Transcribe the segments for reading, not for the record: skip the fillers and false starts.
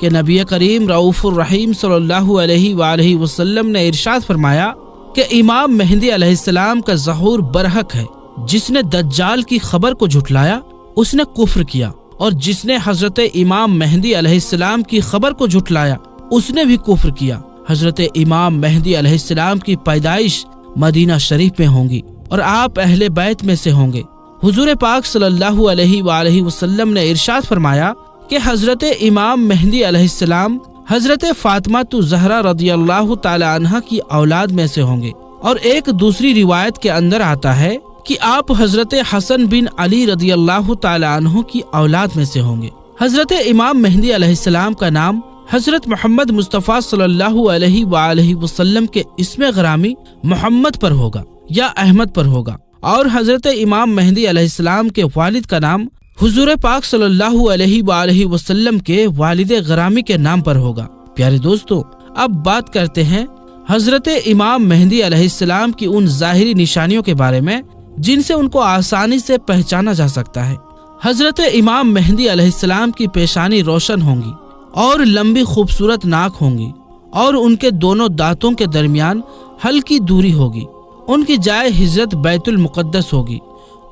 کہ نبی کریم رؤوف الرحیم صلی اللہ علیہ وآلہ وسلم نے ارشاد فرمایا کہ امام مہدی علیہ السلام کا ظہور برحق ہے۔ جس نے دجال کی خبر کو جھٹلایا اس نے کفر کیا، اور جس نے حضرت امام مہدی علیہ السلام کی خبر کو جھٹلایا اس نے بھی کفر کیا۔ حضرت امام مہدی علیہ السلام کی پیدائش مدینہ شریف میں ہوں گی اور آپ اہل بیت میں سے ہوں گے۔ حضور پاک صلی اللہ علیہ وآلہ وسلم نے ارشاد فرمایا کہ حضرت امام مہدی علیہ السلام حضرت فاطمہ الزہرا رضی اللہ تعالی عنہا کی اولاد میں سے ہوں گے، اور ایک دوسری روایت کے اندر آتا ہے کہ آپ حضرت حسن بن علی رضی اللہ تعالی عنہ کی اولاد میں سے ہوں گے۔ حضرت امام مہدی علیہ السلام کا نام حضرت محمد مصطفیٰ صلی اللہ علیہ وآلہ وسلم کے اسم غرامی محمد پر ہوگا یا احمد پر ہوگا، اور حضرت امام مہدی علیہ السلام کے والد کا نام حضور پاک صلی اللہ علیہ وآلہ وسلم کے والد غرامی کے نام پر ہوگا۔ پیارے دوستو، اب بات کرتے ہیں حضرت امام مہدی علیہ السلام کی ان ظاہری نشانیوں کے بارے میں جن سے ان کو آسانی سے پہچانا جا سکتا ہے۔ حضرت امام مہدی علیہ السلام کی پیشانی روشن ہوں گی اور لمبی خوبصورت ناک ہوں گی، اور ان کے دونوں دانتوں کے درمیان ہلکی دوری ہوگی۔ ان کی جائے ہجرت بیت المقدس ہوگی۔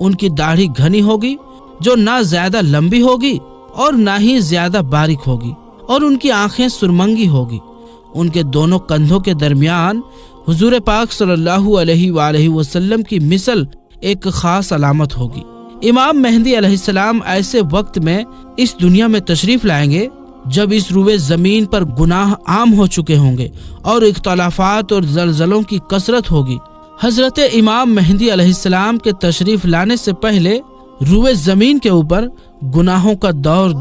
ان کی داڑھی گھنی ہوگی جو نہ زیادہ لمبی ہوگی اور نہ ہی زیادہ باریک ہوگی، اور ان کی آنکھیں سرمنگی ہوگی۔ ان کے دونوں کندھوں کے درمیان حضور پاک صلی اللہ علیہ وآلہ وسلم کی مثل ایک خاص علامت ہوگی۔ امام مہدی علیہ السلام ایسے وقت میں اس دنیا میں تشریف لائیں گے جب اس روئے زمین پر گناہ عام ہو چکے ہوں گے اور اختلافات اور زلزلوں کی کثرت ہوگی۔ حضرت امام مہدی علیہ السلام کے تشریف لانے سے پہلے روئے زمین کے اوپر گناہوں کا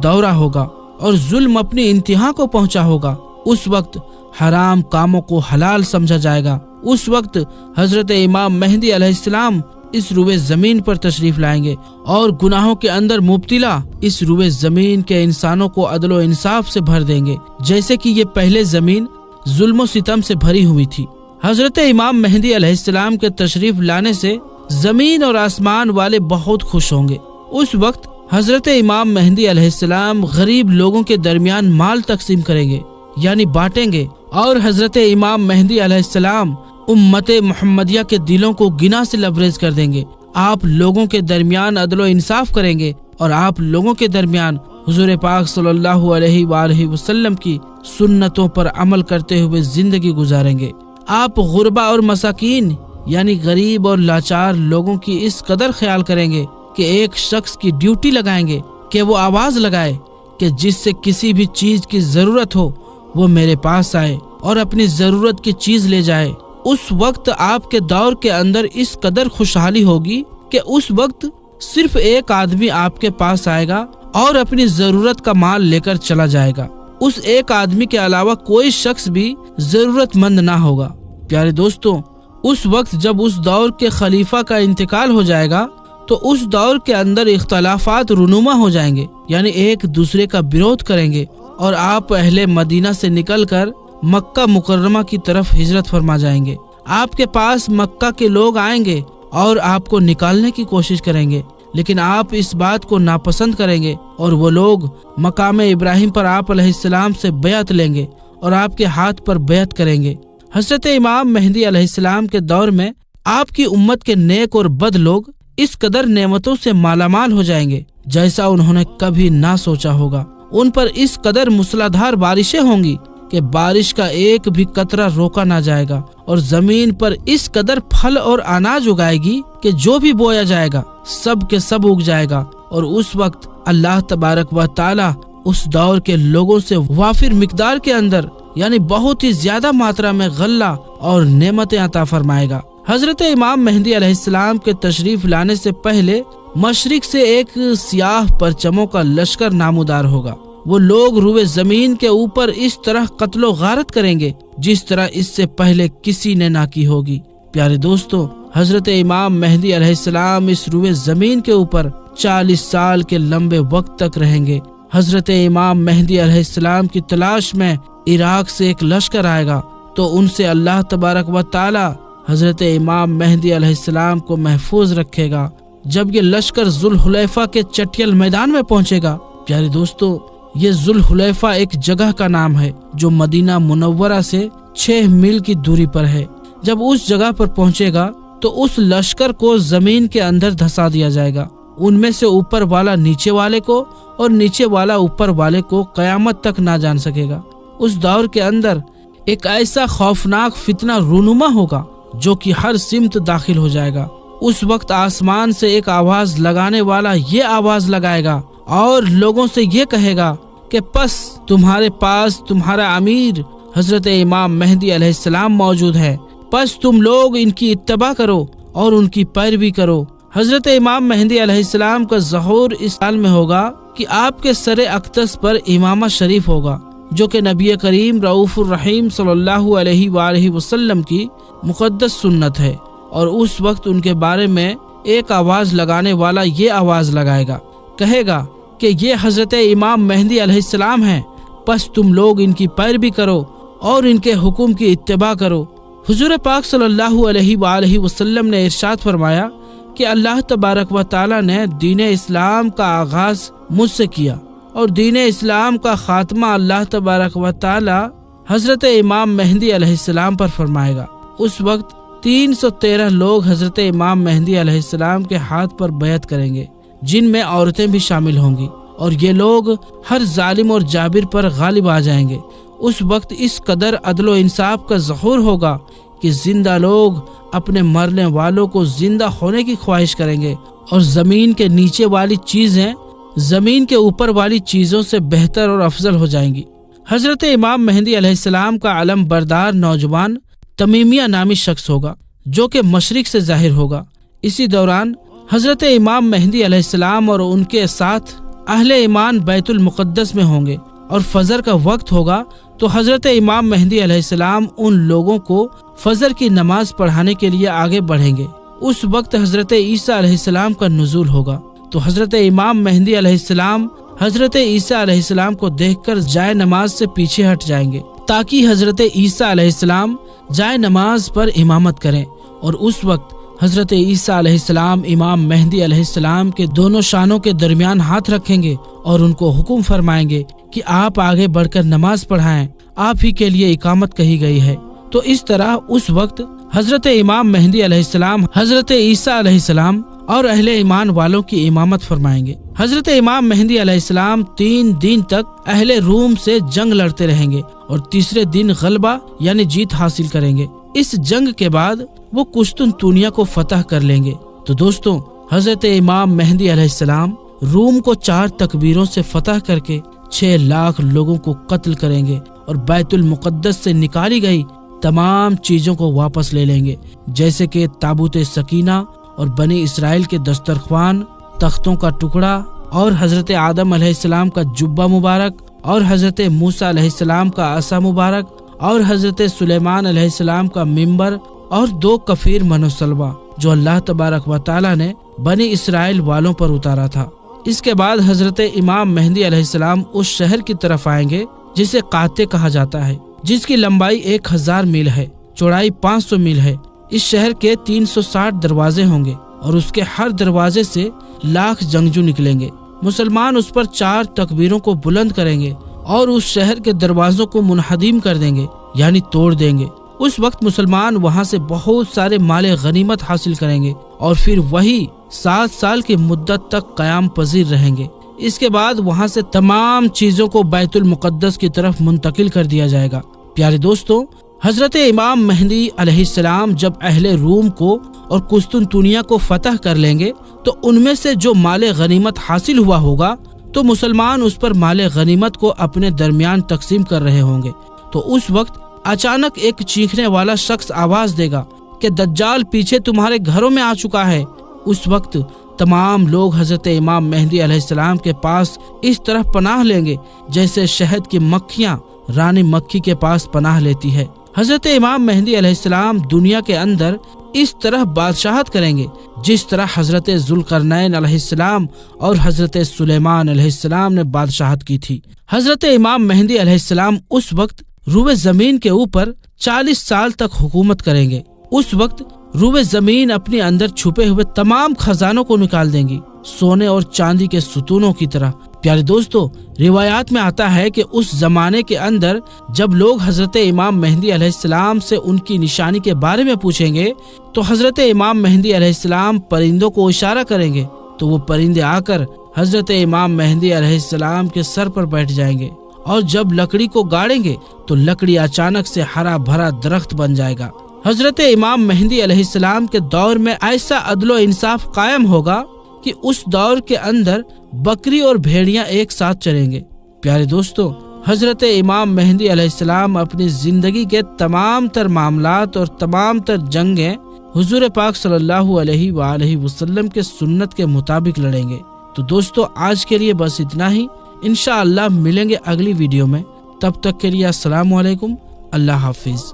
دورہ ہوگا اور ظلم اپنی انتہا کو پہنچا ہوگا۔ اس وقت حرام کاموں کو حلال سمجھا جائے گا۔ اس وقت حضرت امام مہدی علیہ السلام اس روئے زمین پر تشریف لائیں گے اور گناہوں کے اندر مبتلا اس روئے زمین کے انسانوں کو عدل و انصاف سے بھر دیں گے، جیسے کہ یہ پہلے زمین ظلم و ستم سے بھری ہوئی تھی۔ حضرت امام مہدی علیہ السلام کے تشریف لانے سے زمین اور آسمان والے بہت خوش ہوں گے۔ اس وقت حضرت امام مہدی علیہ السلام غریب لوگوں کے درمیان مال تقسیم کریں گے، یعنی بانٹیں گے، اور حضرت امام مہدی علیہ السلام امت محمدیہ کے دلوں کو گنا سے لبریز کر دیں گے۔ آپ لوگوں کے درمیان عدل و انصاف کریں گے اور آپ لوگوں کے درمیان حضور پاک صلی اللہ علیہ وآلہ وسلم کی سنتوں پر عمل کرتے ہوئے زندگی گزاریں گے۔ آپ غربا اور مساکین یعنی غریب اور لاچار لوگوں کی اس قدر خیال کریں گے کہ ایک شخص کی ڈیوٹی لگائیں گے کہ وہ آواز لگائے کہ جس سے کسی بھی چیز کی ضرورت ہو وہ میرے پاس آئے اور اپنی ضرورت کی چیز لے جائے۔ اس وقت آپ کے دور کے اندر اس قدر خوشحالی ہوگی کہ اس وقت صرف ایک آدمی آپ کے پاس آئے گا اور اپنی ضرورت کا مال لے کر چلا جائے گا۔ اس ایک آدمی کے علاوہ کوئی شخص بھی ضرورت مند نہ ہوگا۔ پیارے دوستوں، اس وقت جب اس دور کے خلیفہ کا انتقال ہو جائے گا تو اس دور کے اندر اختلافات رونما ہو جائیں گے، یعنی ایک دوسرے کا برود کریں گے، اور آپ اہل مدینہ سے نکل کر مکہ مکرمہ کی طرف ہجرت فرما جائیں گے۔ آپ کے پاس مکہ کے لوگ آئیں گے اور آپ کو نکالنے کی کوشش کریں گے، لیکن آپ اس بات کو ناپسند کریں گے، اور وہ لوگ مقام ابراہیم پر آپ علیہ السلام سے بیعت لیں گے اور آپ کے ہاتھ پر بیعت کریں گے۔ حضرت امام مہدی علیہ السلام کے دور میں آپ کی امت کے نیک اور بد لوگ اس قدر نعمتوں سے مالا مال ہو جائیں گے جیسا انہوں نے کبھی نہ سوچا ہوگا۔ ان پر اس قدر موسلادھار بارشیں ہوں گی کہ بارش کا ایک بھی قطرہ روکا نہ جائے گا، اور زمین پر اس قدر پھل اور اناج اگائے گی کہ جو بھی بویا جائے گا سب کے سب اگ جائے گا۔ اور اس وقت اللہ تبارک و تعالی اس دور کے لوگوں سے وافر مقدار کے اندر یعنی بہت ہی زیادہ ماترا میں غلہ اور نعمتیں عطا فرمائے گا۔ حضرت امام مہدی علیہ السلام کے تشریف لانے سے پہلے مشرق سے ایک سیاہ پرچموں کا لشکر نامودار ہوگا۔ وہ لوگ روئے زمین کے اوپر اس طرح قتل و غارت کریں گے جس طرح اس سے پہلے کسی نے نہ کی ہوگی۔ پیارے دوستو، حضرت امام مہدی علیہ السلام اس روئے زمین کے اوپر 40 سال کے لمبے وقت تک رہیں گے۔ حضرت امام مہدی علیہ السلام کی تلاش میں عراق سے ایک لشکر آئے گا تو ان سے اللہ تبارک و تعالی حضرت امام مہدی علیہ السلام کو محفوظ رکھے گا۔ جب یہ لشکر ذوالحلیفہ کے چٹیل میدان میں پہنچے گا، پیارے دوستو، یہ ذوالحلیفہ ایک جگہ کا نام ہے جو مدینہ منورہ سے 6 میل کی دوری پر ہے۔ جب اس جگہ پر پہنچے گا تو اس لشکر کو زمین کے اندر دھسا دیا جائے گا، ان میں سے اوپر والا نیچے والے کو اور نیچے والا اوپر والے کو قیامت تک نہ جان سکے گا۔ اس دور کے اندر ایک ایسا خوفناک فتنہ رونما ہوگا جو کہ ہر سمت داخل ہو جائے گا۔ اس وقت آسمان سے ایک آواز لگانے والا یہ آواز لگائے گا اور لوگوں سے یہ کہے گا کہ پس تمہارے پاس تمہارا امیر حضرت امام مہدی علیہ السلام موجود ہے، پس تم لوگ ان کی اتباع کرو اور ان کی پیروی کرو۔ حضرت امام مہدی علیہ السلام کا ظہور اس حال میں ہوگا کہ آپ کے سر اقدس پر امامہ شریف ہوگا، جو کہ نبی کریم رؤوف الرحیم صلی اللہ علیہ وآلہ وسلم کی مقدس سنت ہے، اور اس وقت ان کے بارے میں ایک آواز لگانے والا یہ آواز لگائے گا، کہے گا کہ یہ حضرت امام مہدی علیہ السلام ہیں، پس تم لوگ ان کی پیروی کرو اور ان کے حکم کی اتباع کرو۔ حضور پاک صلی اللہ علیہ وآلہ وسلم نے ارشاد فرمایا کہ اللہ تبارک و تعالی نے دین اسلام کا آغاز مجھ سے کیا، اور دین اسلام کا خاتمہ اللہ تبارک و تعالی حضرت امام مہدی علیہ السلام پر فرمائے گا۔ اس وقت 313 لوگ حضرت امام مہدی علیہ السلام کے ہاتھ پر بیعت کریں گے، جن میں عورتیں بھی شامل ہوں گی، اور یہ لوگ ہر ظالم اور جابر پر غالب آ جائیں گے۔ اس وقت اس قدر عدل و انصاف کا ظہور ہوگا کہ زندہ لوگ اپنے مرنے والوں کو زندہ ہونے کی خواہش کریں گے، اور زمین کے نیچے والی چیزیں زمین کے اوپر والی چیزوں سے بہتر اور افضل ہو جائیں گی۔ حضرت امام مہدی علیہ السلام کا علم بردار نوجوان تمیمیہ نامی شخص ہوگا، جو کہ مشرق سے ظاہر ہوگا۔ اسی دوران حضرت امام مہدی علیہ السلام اور ان کے ساتھ اہل ایمان بیت المقدس میں ہوں گے، اور فجر کا وقت ہوگا تو حضرت امام مہدی علیہ السلام ان لوگوں کو فجر کی نماز پڑھانے کے لیے آگے بڑھیں گے۔ اس وقت حضرت عیسیٰ علیہ السلام کا نزول ہوگا تو حضرت امام مہدی علیہ السلام حضرت عیسیٰ علیہ السلام کو دیکھ کر جائے نماز سے پیچھے ہٹ جائیں گے، تاکہ حضرت عیسیٰ علیہ السلام جائے نماز پر امامت کریں، اور اس وقت حضرت عیسیٰ علیہ السلام امام مہدی علیہ السلام کے دونوں شانوں کے درمیان ہاتھ رکھیں گے اور ان کو حکم فرمائیں گے کہ آپ آگے بڑھ کر نماز پڑھائیں، آپ ہی کے لیے اقامت کہی گئی ہے۔ تو اس طرح اس وقت حضرت امام مہدی علیہ السلام حضرت عیسیٰ علیہ السلام اور اہل ایمان والوں کی امامت فرمائیں گے۔ حضرت امام مہدی علیہ السلام 3 دن تک اہل روم سے جنگ لڑتے رہیں گے، اور تیسرے دن غلبہ یعنی جیت حاصل کریں گے۔ اس جنگ کے بعد وہ قسطنطنیہ کو فتح کر لیں گے۔ تو دوستوں، حضرت امام مہدی علیہ السلام روم کو 4 تکبیروں سے فتح کر کے 6 لاکھ لوگوں کو قتل کریں گے، اور بیت المقدس سے نکالی گئی تمام چیزوں کو واپس لے لیں گے، جیسے کہ تابوت سکینہ اور بنی اسرائیل کے دسترخوان، تختوں کا ٹکڑا، اور حضرت آدم علیہ السلام کا جبہ مبارک، اور حضرت موسیٰ علیہ السلام کا عصا مبارک، اور حضرت سلیمان علیہ السلام کا منبر، اور 2 کفیر منوسلوہ جو اللہ تبارک و تعالی نے بنی اسرائیل والوں پر اتارا تھا۔ اس کے بعد حضرت امام مہدی علیہ السلام اس شہر کی طرف آئیں گے جسے قاطع کہا جاتا ہے، جس کی لمبائی 1000 میل ہے، چوڑائی 500 میل ہے۔ اس شہر کے 360 دروازے ہوں گے، اور اس کے ہر دروازے سے لاکھ جنگجو نکلیں گے۔ مسلمان اس پر 4 تکبیروں کو بلند کریں گے اور اس شہر کے دروازوں کو منہدم کر دیں گے، یعنی توڑ دیں گے۔ اس وقت مسلمان وہاں سے بہت سارے مال غنیمت حاصل کریں گے، اور پھر وہی 7 سال کی مدت تک قیام پذیر رہیں گے۔ اس کے بعد وہاں سے تمام چیزوں کو بیت المقدس کی طرف منتقل کر دیا جائے گا۔ پیارے دوستوں، حضرت امام مہدی علیہ السلام جب اہل روم کو اور قسطنطنیہ کو فتح کر لیں گے تو ان میں سے جو مال غنیمت حاصل ہوا ہوگا تو مسلمان اس پر مال غنیمت کو اپنے درمیان تقسیم کر رہے ہوں گے۔ تو اس وقت اچانک ایک چیخنے والا شخص آواز دے گا کہ دجال پیچھے تمہارے گھروں میں آ چکا ہے۔ اس وقت تمام لوگ حضرت امام مہدی علیہ السلام کے پاس اس طرح پناہ لیں گے جیسے شہد کی مکھیاں رانی مکھی کے پاس پناہ لیتی ہے۔ حضرت امام مہدی علیہ السلام دنیا کے اندر اس طرح بادشاہت کریں گے جس طرح حضرت ذوالقرنین علیہ السلام اور حضرت سلیمان علیہ السلام نے بادشاہت کی تھی۔ حضرت امام مہدی علیہ السلام اس وقت روئے زمین کے اوپر 40 سال تک حکومت کریں گے۔ اس وقت روئے زمین اپنے اندر چھپے ہوئے تمام خزانوں کو نکال دیں گی، سونے اور چاندی کے ستونوں کی طرح۔ پیارے دوستو، روایات میں آتا ہے کہ اس زمانے کے اندر جب لوگ حضرت امام مہدی علیہ السلام سے ان کی نشانی کے بارے میں پوچھیں گے تو حضرت امام مہدی علیہ السلام پرندوں کو اشارہ کریں گے تو وہ پرندے آ کر حضرت امام مہدی علیہ السلام کے سر پر بیٹھ جائیں گے، اور جب لکڑی کو گاڑیں گے تو لکڑی اچانک سے ہرا بھرا درخت بن جائے گا۔ حضرت امام مہدی علیہ السلام کے دور میں ایسا عدل و انصاف قائم ہوگا کہ اس دور کے اندر بکری اور بھیڑیاں ایک ساتھ چریں گے۔ پیارے دوستو، حضرت امام مہدی علیہ السلام اپنی زندگی کے تمام تر معاملات اور تمام تر جنگیں حضور پاک صلی اللہ علیہ وآلہ وسلم کے سنت کے مطابق لڑیں گے۔ تو دوستو، آج کے لیے بس اتنا ہی۔ انشاءاللہ ملیں گے اگلی ویڈیو میں، تب تک کے لیے السلام علیکم، اللہ حافظ۔